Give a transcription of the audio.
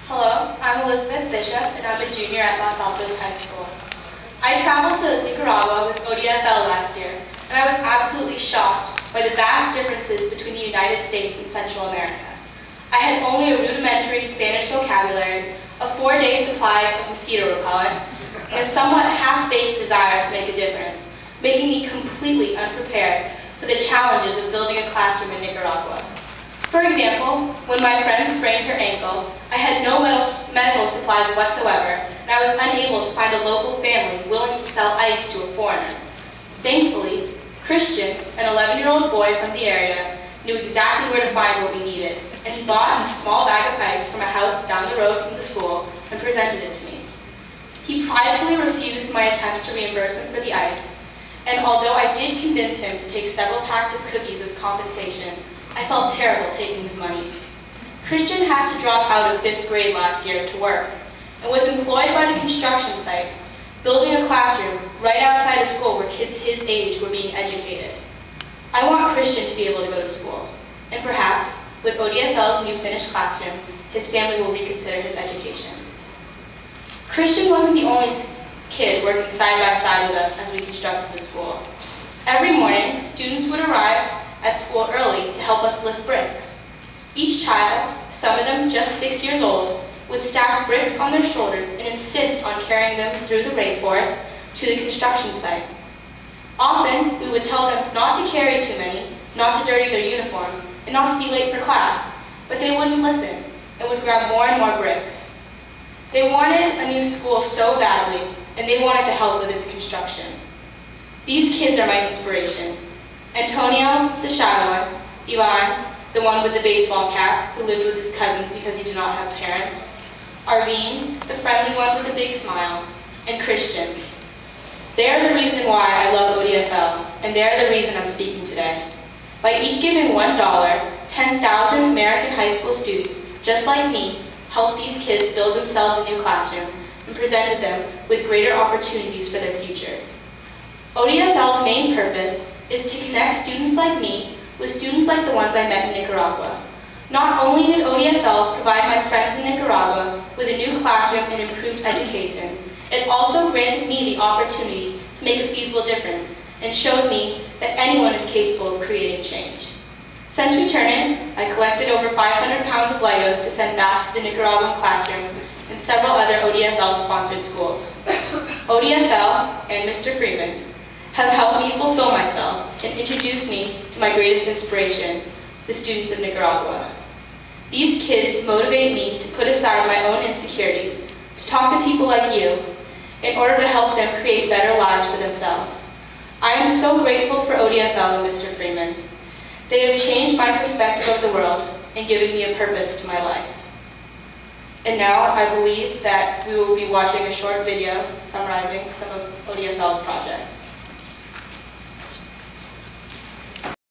Hello, I'm Elizabeth Bishop, and I'm a junior at Los Altos High School. I traveled to Nicaragua with ODFL last year, and I was absolutely shocked by the vast differences between the United States and Central America. I had only a rudimentary Spanish vocabulary, a 4-day supply of mosquito repellent, and a somewhat half-baked desire to make a difference, making me completely unprepared for the challenges of building a classroom in Nicaragua. For example, when my friend sprained her ankle, I had no medical supplies whatsoever, and I was unable to find a local family willing to sell ice to a foreigner. Thankfully, Christian, an 11-year-old boy from the area, knew exactly where to find what we needed, and he bought a small bag of ice from a house down the road from the school and presented it to me. He pridefully refused my attempts to reimburse him for the ice, and although I did convince him to take several packs of cookies as compensation, I felt terrible taking his money. Christian had to drop out of 5th grade last year to work and was employed by the construction site, building a classroom right outside a school where kids his age were being educated. I want Christian to be able to go to school, and perhaps, with ODFL's new finished classroom, his family will reconsider his education. Christian wasn't the only kid working side by side with us as we constructed the school. Every morning, students would arrive at school early to help us lift bricks. Each child, some of them just 6 years old, would stack bricks on their shoulders and insist on carrying them through the rainforest to the construction site. Often, we would tell them not to carry too many, not to dirty their uniforms, and not to be late for class, but they wouldn't listen and would grab more and more bricks. They wanted a new school so badly, and they wanted to help with its construction. These kids are my inspiration. Antonio, the shy one, Ivan, the one with the baseball cap who lived with his cousins because he did not have parents, Arvine, the friendly one with the big smile, and Christian. They are the reason why I love ODFL, and they are the reason I'm speaking today. By each giving $1, 10,000 American high school students, just like me, helped these kids build themselves a new classroom and presented them with greater opportunities for their futures. ODFL's main purpose is to connect students like me with students like the ones I met in Nicaragua. Not only did ODFL provide my friends in Nicaragua with a new classroom and improved education, it also granted me the opportunity to make a feasible difference and showed me that anyone is capable of creating change. Since returning, I collected over 500 pounds of Legos to send back to the Nicaraguan classroom and several other ODFL-sponsored schools. ODFL and Mr. Freeman have helped me fulfill myself and introduce me to my greatest inspiration, the students of Nicaragua. These kids motivate me to put aside my own insecurities, to talk to people like you, in order to help them create better lives for themselves. I am so grateful for ODFL and Mr. Freeman. They have changed my perspective of the world and given me a purpose to my life. And now I believe that we will be watching a short video summarizing some of ODFL's projects.